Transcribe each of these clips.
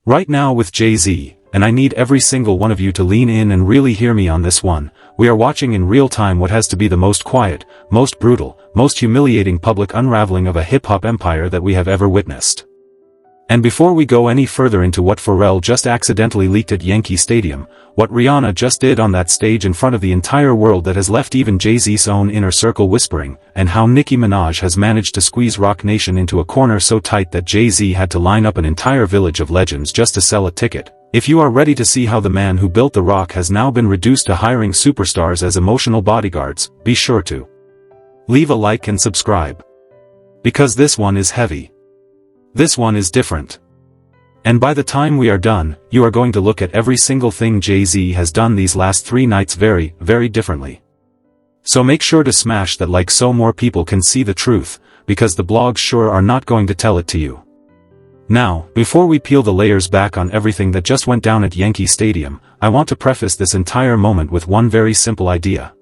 Right now with Jay-Z, and I need every single one of you to lean in and really hear me on this one, we are watching in real time what has to be the most quiet, most brutal, most humiliating public unraveling of a hip-hop empire that we have ever witnessed. And before we go any further into what Pharrell just accidentally leaked at Yankee Stadium, what Rihanna just did on that stage in front of the entire world that has left even Jay-Z's own inner circle whispering, and how Nicki Minaj has managed to squeeze Roc Nation into a corner so tight that Jay-Z had to line up an entire village of legends just to sell a ticket. If you are ready to see how the man who built the Roc has now been reduced to hiring superstars as emotional bodyguards, be sure to leave a like and subscribe. Because this one is heavy. This one is different. And by the time we are done, you are going to look at every single thing Jay-Z has done these last 3 nights very, very differently. So make sure to smash that like so more people can see the truth, because the blogs sure are not going to tell it to you. Now, before we peel the layers back on everything that just went down at Yankee Stadium, I want to preface this entire moment with one very simple idea.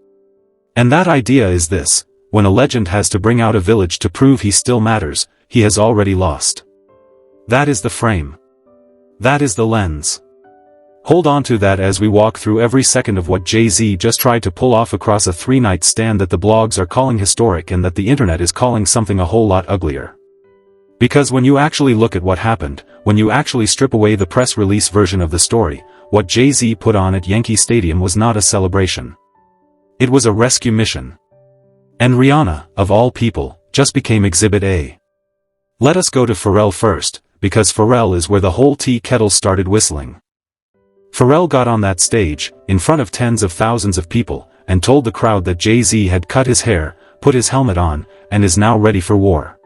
And that idea is this: when a legend has to bring out a village to prove he still matters, he has already lost. That is the frame. That is the lens. Hold on to that as we walk through every second of what Jay-Z just tried to pull off across a 3-night stand that the blogs are calling historic and that the internet is calling something a whole lot uglier. Because when you actually look at what happened, when you actually strip away the press release version of the story, what Jay-Z put on at Yankee Stadium was not a celebration. It was a rescue mission. And Rihanna, of all people, just became Exhibit A. Let us go to Pharrell first, because Pharrell is where the whole tea kettle started whistling. Pharrell got on that stage, in front of tens of thousands of people, and told the crowd that Jay-Z had cut his hair, put his helmet on, and is now ready for war.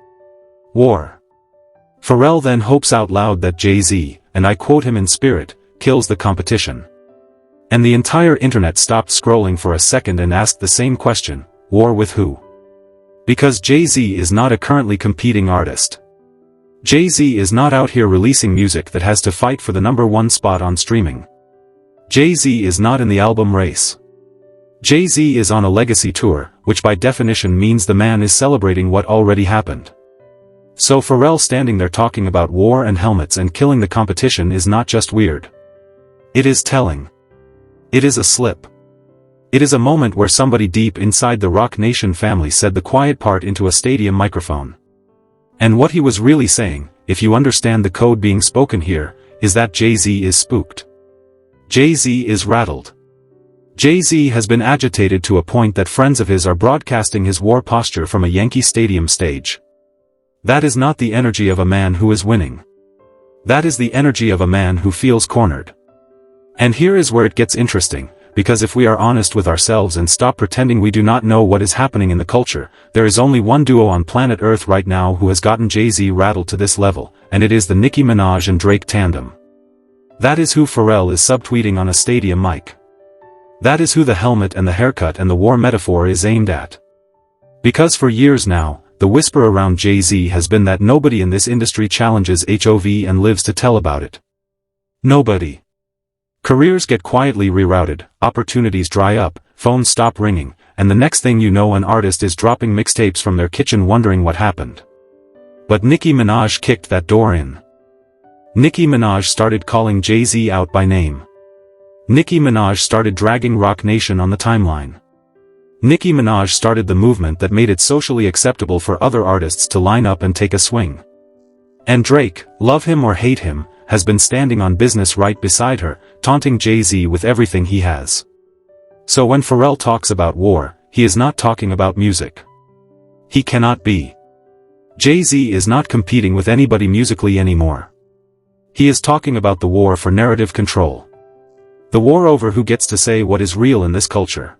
War. Pharrell then hopes out loud that Jay-Z, and I quote him in spirit, kills the competition. And the entire internet stopped scrolling for a second and asked the same question: war with who? Because Jay-Z is not a currently competing artist. Jay-Z is not out here releasing music that has to fight for the #1 spot on streaming. Jay-Z is not in the album race. Jay-Z is on a legacy tour, which by definition means the man is celebrating what already happened. So Pharrell standing there talking about war and helmets and killing the competition is not just weird. It is telling. It is a slip. It is a moment where somebody deep inside the Roc Nation family said the quiet part into a stadium microphone. And what he was really saying, if you understand the code being spoken here, is that Jay-Z is spooked. Jay-Z is rattled. Jay-Z has been agitated to a point that friends of his are broadcasting his war posture from a Yankee Stadium stage. That is not the energy of a man who is winning. That is the energy of a man who feels cornered. And here is where it gets interesting. Because if we are honest with ourselves and stop pretending we do not know what is happening in the culture, there is only one duo on planet Earth right now who has gotten Jay-Z rattled to this level, and it is the Nicki Minaj and Drake tandem. That is who Pharrell is subtweeting on a stadium mic. That is who the helmet and the haircut and the war metaphor is aimed at. Because for years now, the whisper around Jay-Z has been that nobody in this industry challenges HOV and lives to tell about it. Nobody. Careers get quietly rerouted, opportunities dry up, phones stop ringing, and the next thing you know an artist is dropping mixtapes from their kitchen wondering what happened. But Nicki Minaj kicked that door in. Nicki Minaj started calling Jay-Z out by name. Nicki Minaj started dragging Roc Nation on the timeline. Nicki Minaj started the movement that made it socially acceptable for other artists to line up and take a swing. And Drake, love him or hate him, has been standing on business right beside her, taunting Jay-Z with everything he has. So when Pharrell talks about war, he is not talking about music. He cannot be. Jay-Z is not competing with anybody musically anymore. He is talking about the war for narrative control. The war over who gets to say what is real in this culture.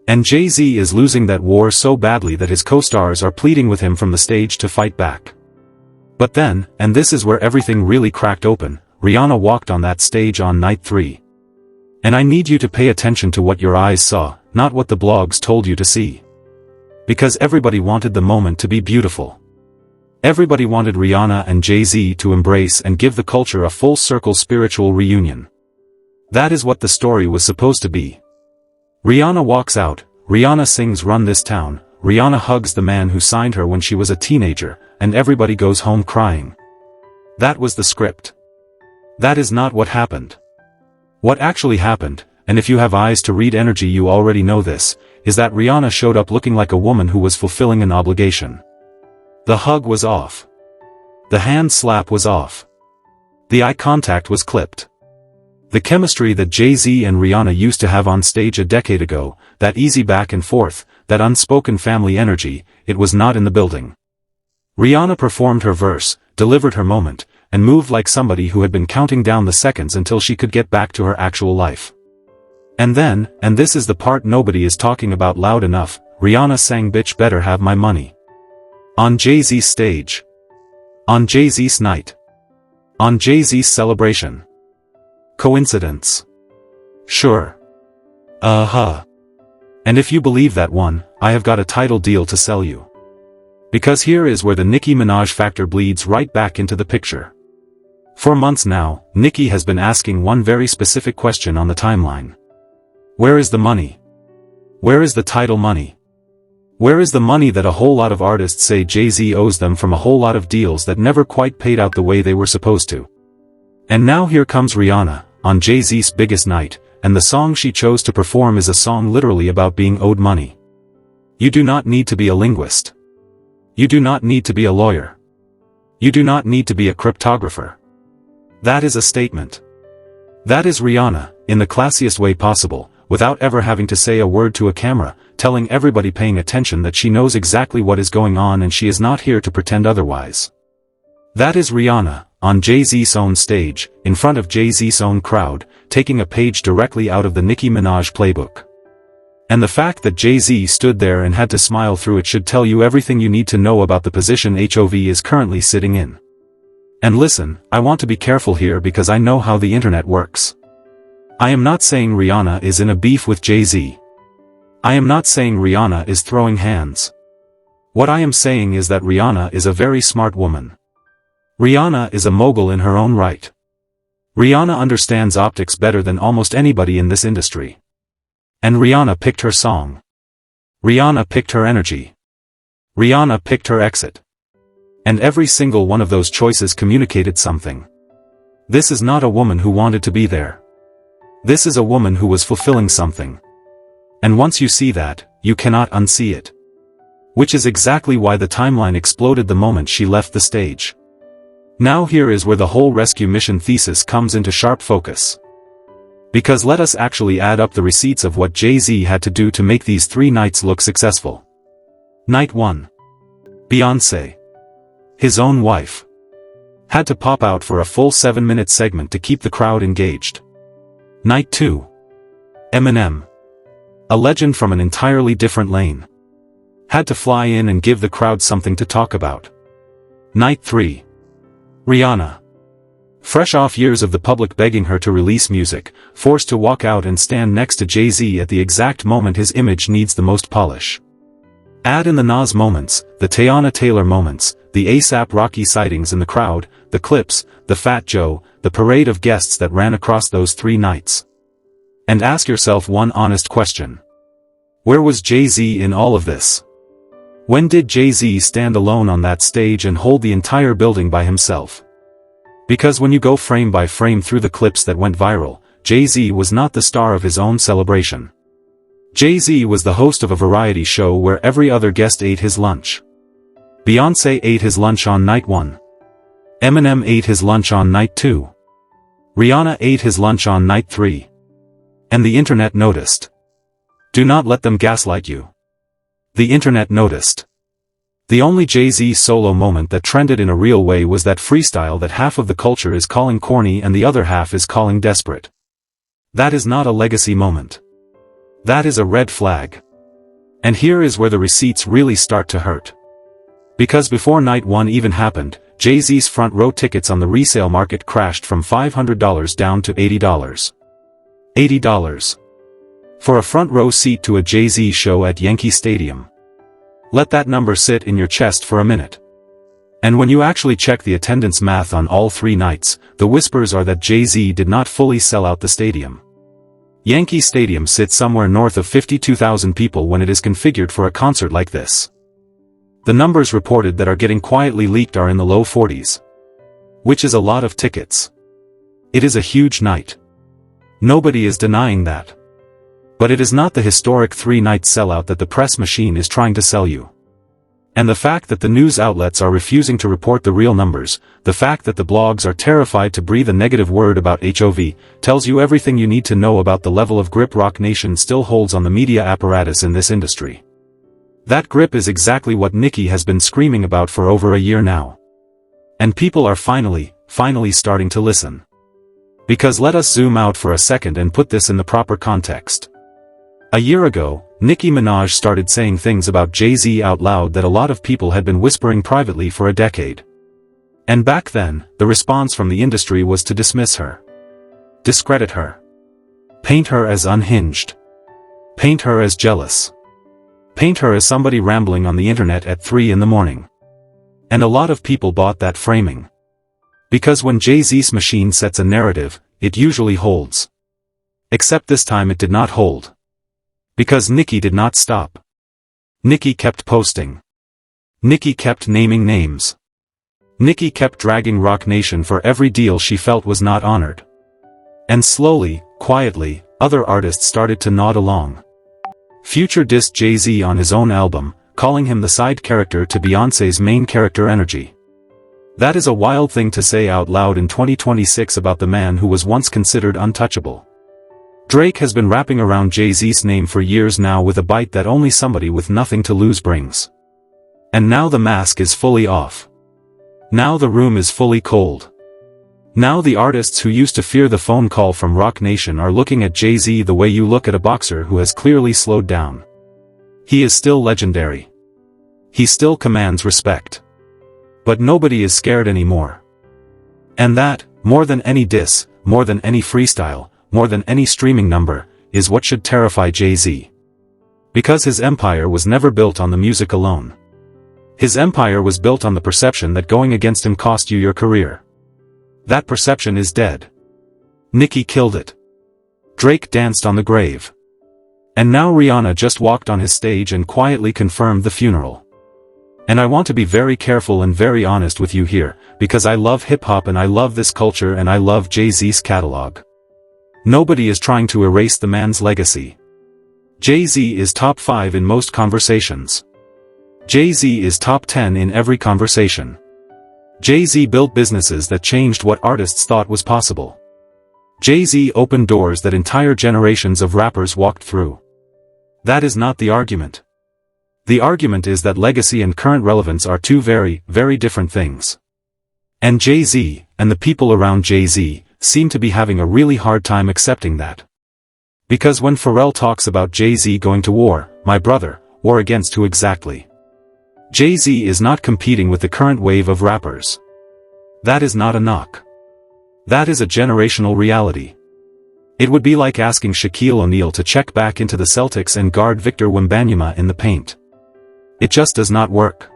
And Jay-Z is losing that war so badly that his co-stars are pleading with him from the stage to fight back. But then, and this is where everything really cracked open, Rihanna walked on that stage on night 3. And I need you to pay attention to what your eyes saw, not what the blogs told you to see. Because everybody wanted the moment to be beautiful. Everybody wanted Rihanna and Jay-Z to embrace and give the culture a full-circle spiritual reunion. That is what the story was supposed to be. Rihanna walks out, Rihanna sings Run This Town, Rihanna hugs the man who signed her when she was a teenager, and everybody goes home crying. That was the script. That is not what happened. What actually happened, and if you have eyes to read energy you already know this, is that Rihanna showed up looking like a woman who was fulfilling an obligation. The hug was off. The hand slap was off. The eye contact was clipped. The chemistry that Jay-Z and Rihanna used to have on stage a decade ago, that easy back and forth, that unspoken family energy, it was not in the building. Rihanna performed her verse, delivered her moment, and moved like somebody who had been counting down the seconds until she could get back to her actual life. And then, and this is the part nobody is talking about loud enough, Rihanna sang "Bitch Better Have My Money." On Jay-Z's stage. On Jay-Z's night. On Jay-Z's celebration. Coincidence? Sure. And if you believe that one, I have got a title deal to sell you. Because here is where the Nicki Minaj factor bleeds right back into the picture. For months now, Nicki has been asking one very specific question on the timeline. Where is the money? Where is the title money? Where is the money that a whole lot of artists say Jay-Z owes them from a whole lot of deals that never quite paid out the way they were supposed to? And now here comes Rihanna, on Jay-Z's biggest night, and the song she chose to perform is a song literally about being owed money. You do not need to be a linguist. You do not need to be a lawyer. You do not need to be a cryptographer. That is a statement. That is Rihanna, in the classiest way possible, without ever having to say a word to a camera, telling everybody paying attention that she knows exactly what is going on and she is not here to pretend otherwise. That is Rihanna, on Jay-Z's own stage, in front of Jay-Z's own crowd, taking a page directly out of the Nicki Minaj playbook. And the fact that Jay-Z stood there and had to smile through it should tell you everything you need to know about the position HOV is currently sitting in. And listen, I want to be careful here because I know how the internet works. I am not saying Rihanna is in a beef with Jay-Z. I am not saying Rihanna is throwing hands. What I am saying is that Rihanna is a very smart woman. Rihanna is a mogul in her own right. Rihanna understands optics better than almost anybody in this industry. And Rihanna picked her song. Rihanna picked her energy. Rihanna picked her exit. And every single one of those choices communicated something. This is not a woman who wanted to be there. This is a woman who was fulfilling something. And once you see that, you cannot unsee it. Which is exactly why the timeline exploded the moment she left the stage. Now here is where the whole rescue mission thesis comes into sharp focus. Because let us actually add up the receipts of what Jay-Z had to do to make these 3 nights look successful. Night 1. Beyonce. His own wife. Had to pop out for a full 7-minute segment to keep the crowd engaged. Night 2. Eminem. A legend from an entirely different lane. Had to fly in and give the crowd something to talk about. Night 3. Rihanna. Fresh off years of the public begging her to release music, forced to walk out and stand next to Jay-Z at the exact moment his image needs the most polish. Add in the Nas moments, the Teyana Taylor moments, the A$AP Rocky sightings in the crowd, the clips, the Fat Joe, the parade of guests that ran across those 3 nights. And ask yourself one honest question. Where was Jay-Z in all of this? When did Jay-Z stand alone on that stage and hold the entire building by himself? Because when you go frame by frame through the clips that went viral, Jay-Z was not the star of his own celebration. Jay-Z was the host of a variety show where every other guest ate his lunch. Beyonce ate his lunch on night 1. Eminem ate his lunch on night 2. Rihanna ate his lunch on night 3. And the internet noticed. Do not let them gaslight you. The internet noticed. The only Jay-Z solo moment that trended in a real way was that freestyle that half of the culture is calling corny and the other half is calling desperate. That is not a legacy moment. That is a red flag. And here is where the receipts really start to hurt. Because before night 1 even happened, Jay-Z's front row tickets on the resale market crashed from $500 down to $80. $80. For a front row seat to a Jay-Z show at Yankee Stadium. Let that number sit in your chest for a minute. And when you actually check the attendance math on all 3 nights, the whispers are that Jay-Z did not fully sell out the stadium. Yankee Stadium sits somewhere north of 52,000 people when it is configured for a concert like this. The numbers reported that are getting quietly leaked are in the low 40s. Which is a lot of tickets. It is a huge night. Nobody is denying that. But it is not the historic 3-night sellout that the press machine is trying to sell you. And the fact that the news outlets are refusing to report the real numbers, the fact that the blogs are terrified to breathe a negative word about HOV, tells you everything you need to know about the level of grip Roc Nation still holds on the media apparatus in this industry. That grip is exactly what Nicki has been screaming about for over a year now. And people are finally starting to listen. Because let us zoom out for a second and put this in the proper context. A year ago, Nicki Minaj started saying things about Jay-Z out loud that a lot of people had been whispering privately for a decade. And back then, the response from the industry was to dismiss her. Discredit her. Paint her as unhinged. Paint her as jealous. Paint her as somebody rambling on the internet at 3 in the morning. And a lot of people bought that framing. Because when Jay-Z's machine sets a narrative, it usually holds. Except this time it did not hold. Because Nicki did not stop. Nicki kept posting. Nicki kept naming names. Nicki kept dragging Roc Nation for every deal she felt was not honored. And slowly, quietly, other artists started to nod along. Future dissed Jay-Z on his own album, calling him the side character to Beyonce's main character energy. That is a wild thing to say out loud in 2026 about the man who was once considered untouchable. Drake has been wrapping around Jay-Z's name for years now with a bite that only somebody with nothing to lose brings. And now the mask is fully off. Now the room is fully cold. Now the artists who used to fear the phone call from Roc Nation are looking at Jay-Z the way you look at a boxer who has clearly slowed down. He is still legendary. He still commands respect. But nobody is scared anymore. And that, more than any diss, more than any freestyle, more than any streaming number, is what should terrify Jay-Z. Because his empire was never built on the music alone. His empire was built on the perception that going against him cost you your career. That perception is dead. Nicki killed it. Drake danced on the grave. And now Rihanna just walked on his stage and quietly confirmed the funeral. And I want to be very careful and very honest with you here, because I love hip-hop and I love this culture and I love Jay-Z's catalog. Nobody is trying to erase the man's legacy. Jay-Z is top 5 in most conversations. Jay-Z is top 10 in every conversation. Jay-Z built businesses that changed what artists thought was possible. Jay-Z opened doors that entire generations of rappers walked through. That is not the argument. The argument is that legacy and current relevance are two very, very different things. And Jay-Z, and the people around Jay-Z, seem to be having a really hard time accepting that. Because when Pharrell talks about Jay-Z going to war, my brother, war against who exactly? Jay-Z is not competing with the current wave of rappers. That is not a knock. That is a generational reality. It would be like asking Shaquille O'Neal to check back into the Celtics and guard Victor Wembanyama in the paint. It just does not work.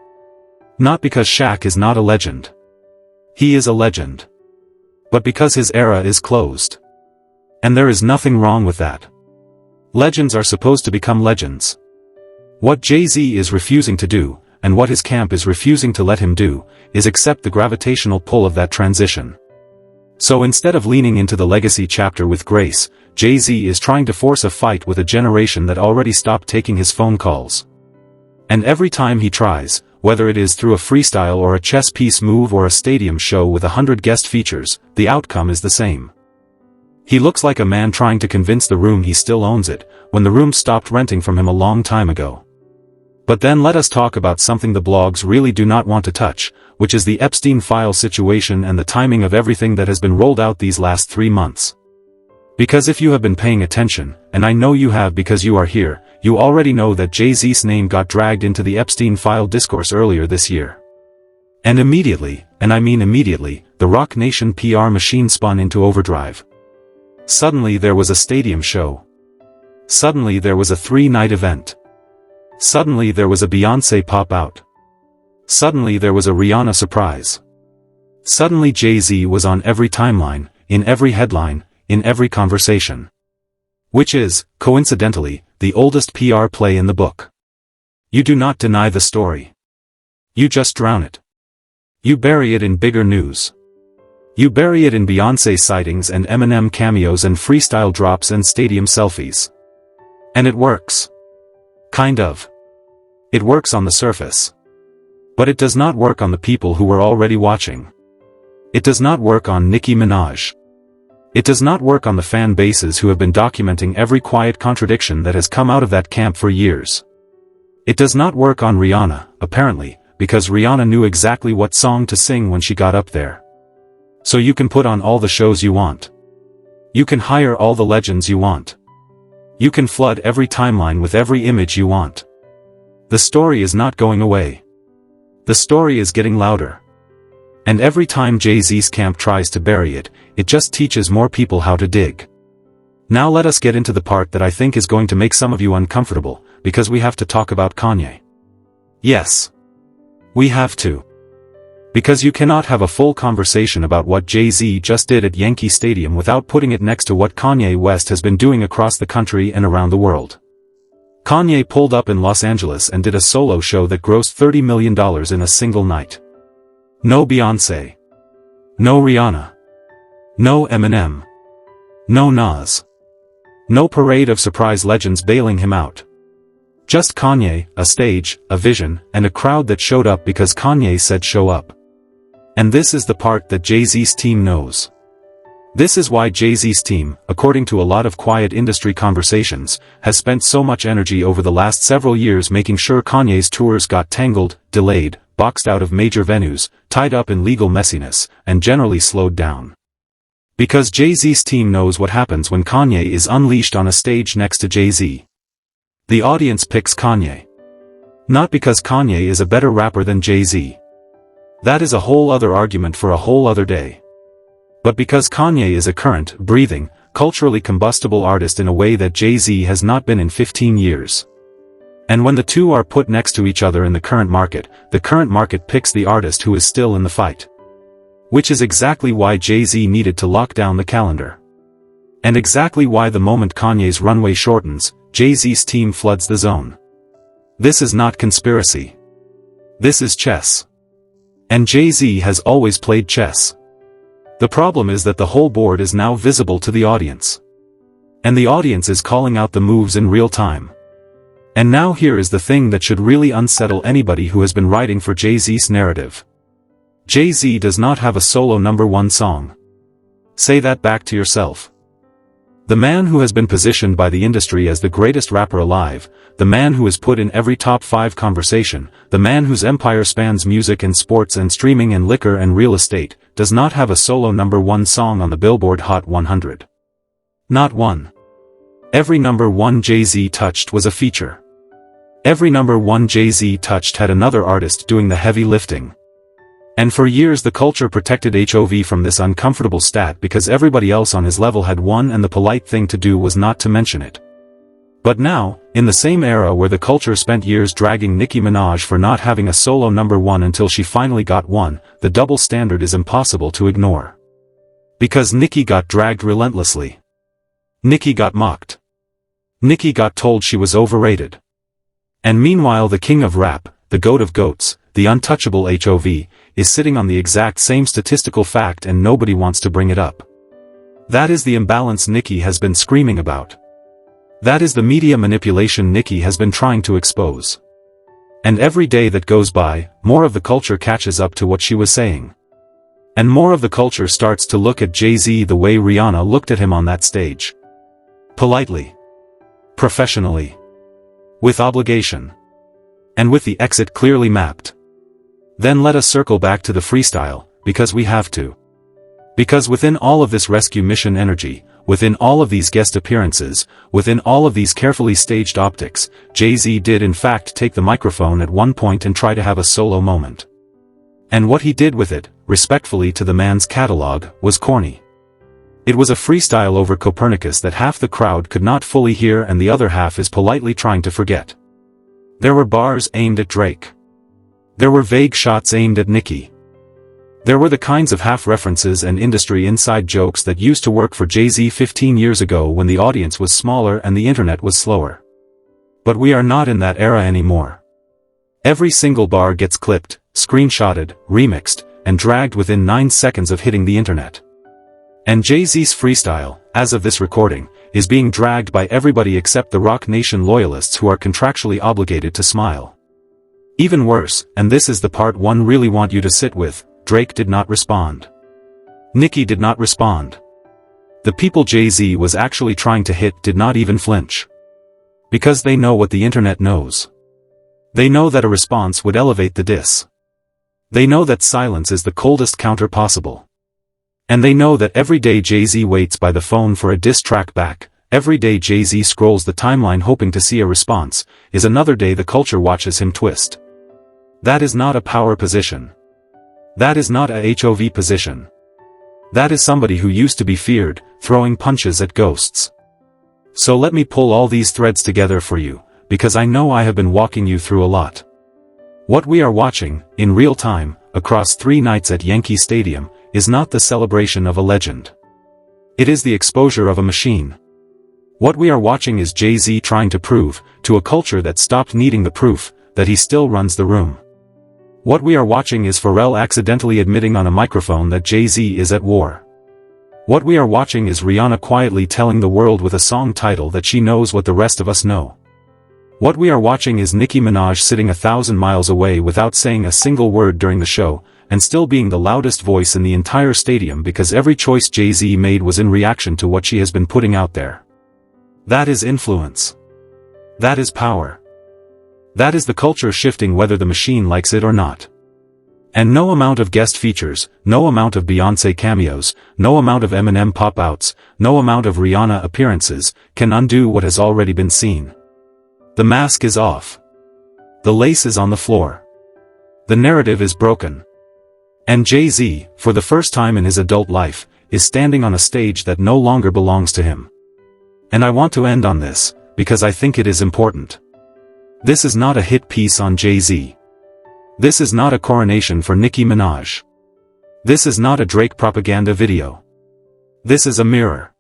Not because Shaq is not a legend. He is a legend. But because his era is closed. And there is nothing wrong with that. Legends are supposed to become legends. What Jay-Z is refusing to do, and what his camp is refusing to let him do, is accept the gravitational pull of that transition. So instead of leaning into the legacy chapter with grace, Jay-Z is trying to force a fight with a generation that already stopped taking his phone calls. And every time he tries, whether it is through a freestyle or a chess piece move or a stadium show with 100 guest features, the outcome is the same. He looks like a man trying to convince the room he still owns it, when the room stopped renting from him a long time ago. But then let us talk about something the blogs really do not want to touch, which is the Epstein file situation and the timing of everything that has been rolled out these last 3 months. Because if you have been paying attention, and I know you have because you are here, you already know that Jay-Z's name got dragged into the Epstein file discourse earlier this year. And immediately, and I mean immediately, the Roc Nation PR machine spun into overdrive. Suddenly there was a stadium show. Suddenly there was a 3-night event. Suddenly there was a Beyonce pop-out. Suddenly there was a Rihanna surprise. Suddenly Jay-Z was on every timeline, in every headline, in every conversation. Which is, coincidentally, the oldest PR play in the book. You do not deny the story. You just drown it. You bury it in bigger news. You bury it in Beyonce sightings and Eminem cameos and freestyle drops and stadium selfies. And it works. Kind of. It works on the surface. But it does not work on the people who were already watching. It does not work on Nicki Minaj. It does not work on the fan bases who have been documenting every quiet contradiction that has come out of that camp for years. It does not work on Rihanna, apparently, because Rihanna knew exactly what song to sing when she got up there. So you can put on all the shows you want. You can hire all the legends you want. You can flood every timeline with every image you want. The story is not going away. The story is getting louder. And every time Jay-Z's camp tries to bury it, it just teaches more people how to dig. Now let us get into the part that I think is going to make some of you uncomfortable, because we have to talk about Kanye. Yes. We have to. Because you cannot have a full conversation about what Jay-Z just did at Yankee Stadium without putting it next to what Kanye West has been doing across the country and around the world. Kanye pulled up in Los Angeles and did a solo show that grossed $30 million in a single night. No Beyonce. No Rihanna. No Eminem. No Nas. No parade of surprise legends bailing him out. Just Kanye, a stage, a vision, and a crowd that showed up because Kanye said show up. And this is the part that Jay-Z's team knows. This is why Jay-Z's team, according to a lot of quiet industry conversations, has spent so much energy over the last several years making sure Kanye's tours got tangled, delayed, boxed out of major venues, tied up in legal messiness, and generally slowed down. Because Jay-Z's team knows what happens when Kanye is unleashed on a stage next to Jay-Z. The audience picks Kanye. Not because Kanye is a better rapper than Jay-Z. That is a whole other argument for a whole other day. But because Kanye is a current, breathing, culturally combustible artist in a way that Jay-Z has not been in 15 years. And when the two are put next to each other in the current market picks the artist who is still in the fight. Which is exactly why Jay-Z needed to lock down the calendar. And exactly why the moment Kanye's runway shortens, Jay-Z's team floods the zone. This is not conspiracy. This is chess. And Jay-Z has always played chess. The problem is that the whole board is now visible to the audience. And the audience is calling out the moves in real time. And now here is the thing that should really unsettle anybody who has been writing for Jay-Z's narrative. Jay-Z does not have a solo #1 song. Say that back to yourself. The man who has been positioned by the industry as the greatest rapper alive, the man who is put in every top 5 conversation, the man whose empire spans music and sports and streaming and liquor and real estate, does not have a solo #1 song on the Billboard Hot 100. Not one. Every #1 Jay-Z touched was a feature. Every #1 Jay-Z touched had another artist doing the heavy lifting. And for years the culture protected HOV from this uncomfortable stat because everybody else on his level had won and the polite thing to do was not to mention it. But now, in the same era where the culture spent years dragging Nicki Minaj for not having a solo #1 until she finally got one, the double standard is impossible to ignore. Because Nicki got dragged relentlessly. Nicki got mocked. Nicki got told she was overrated. And meanwhile the king of rap, the goat of goats, the untouchable HOV, is sitting on the exact same statistical fact and nobody wants to bring it up. That is the imbalance Nicki has been screaming about. That is the media manipulation Nicki has been trying to expose. And every day that goes by, more of the culture catches up to what she was saying. And more of the culture starts to look at Jay-Z the way Rihanna looked at him on that stage. Politely. Professionally. With obligation. And with the exit clearly mapped. Then let us circle back to the freestyle, because we have to. Because within all of this rescue mission energy, within all of these guest appearances, within all of these carefully staged optics, Jay-Z did in fact take the microphone at one point and try to have a solo moment. And what he did with it, respectfully to the man's catalog, was corny. It was a freestyle over Copernicus that half the crowd could not fully hear and the other half is politely trying to forget. There were bars aimed at Drake. There were vague shots aimed at Nicki. There were the kinds of half-references and industry inside jokes that used to work for Jay-Z 15 years ago when the audience was smaller and the internet was slower. But we are not in that era anymore. Every single bar gets clipped, screenshotted, remixed, and dragged within 9 seconds of hitting the internet. And Jay-Z's freestyle, as of this recording, is being dragged by everybody except the Roc Nation loyalists who are contractually obligated to smile. Even worse, and this is the part one really want you to sit with, Drake did not respond. Nicki did not respond. The people Jay-Z was actually trying to hit did not even flinch. Because they know what the internet knows. They know that a response would elevate the diss. They know that silence is the coldest counter possible. And they know that every day Jay-Z waits by the phone for a diss track back, every day Jay-Z scrolls the timeline hoping to see a response, is another day the culture watches him twist. That is not a power position. That is not a HOV position. That is somebody who used to be feared, throwing punches at ghosts. So let me pull all these threads together for you, because I know I have been walking you through a lot. What we are watching, in real time, across 3 nights at Yankee Stadium, is not the celebration of a legend. It is the exposure of a machine. What we are watching is Jay-Z trying to prove, to a culture that stopped needing the proof, that he still runs the room. What we are watching is Pharrell accidentally admitting on a microphone that Jay-Z is at war. What we are watching is Rihanna quietly telling the world with a song title that she knows what the rest of us know. What we are watching is Nicki Minaj sitting 1,000 miles away without saying a single word during the show, and still being the loudest voice in the entire stadium because every choice Jay-Z made was in reaction to what she has been putting out there. That is influence. That is power. That is the culture shifting whether the machine likes it or not. And no amount of guest features, no amount of Beyonce cameos, no amount of Eminem pop-outs, no amount of Rihanna appearances, can undo what has already been seen. The mask is off. The lace is on the floor. The narrative is broken. And Jay-Z, for the first time in his adult life, is standing on a stage that no longer belongs to him. And I want to end on this, because I think it is important. This is not a hit piece on Jay-Z. This is not a coronation for Nicki Minaj. This is not a Drake propaganda video. This is a mirror.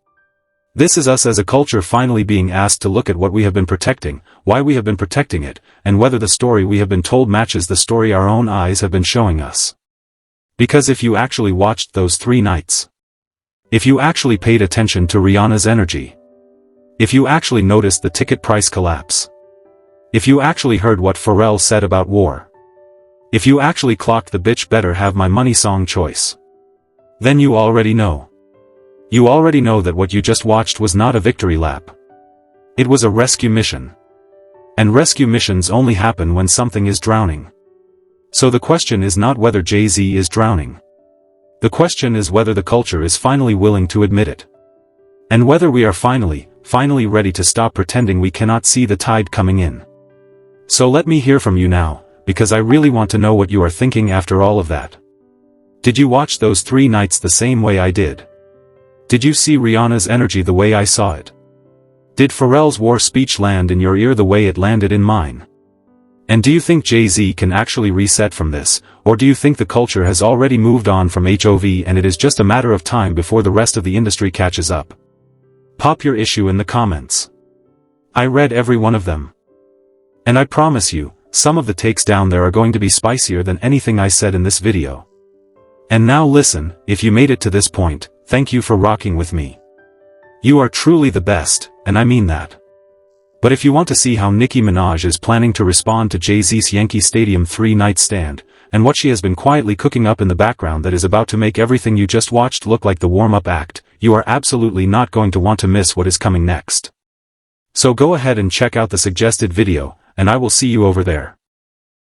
This is us as a culture finally being asked to look at what we have been protecting, why we have been protecting it, and whether the story we have been told matches the story our own eyes have been showing us. Because if you actually watched those 3 nights, if you actually paid attention to Rihanna's energy, if you actually noticed the ticket price collapse, if you actually heard what Pharrell said about war, if you actually clocked the bitch better have my money song choice, then you already know. You already know that what you just watched was not a victory lap. It was a rescue mission. And rescue missions only happen when something is drowning. So the question is not whether Jay-Z is drowning. The question is whether the culture is finally willing to admit it. And whether we are finally ready to stop pretending we cannot see the tide coming in. So let me hear from you now, because I really want to know what you are thinking after all of that. Did you watch those 3 nights the same way I did? Did you see Rihanna's energy the way I saw it? Did Pharrell's war speech land in your ear the way it landed in mine? And do you think Jay-Z can actually reset from this, or do you think the culture has already moved on from HOV and it is just a matter of time before the rest of the industry catches up? Pop your issue in the comments. I read every one of them. And I promise you, some of the takes down there are going to be spicier than anything I said in this video. And now listen, if you made it to this point, thank you for rocking with me. You are truly the best, and I mean that. But if you want to see how Nicki Minaj is planning to respond to Jay-Z's Yankee Stadium 3-night stand, and what she has been quietly cooking up in the background that is about to make everything you just watched look like the warm-up act, you are absolutely not going to want to miss what is coming next. So go ahead and check out the suggested video, and I will see you over there.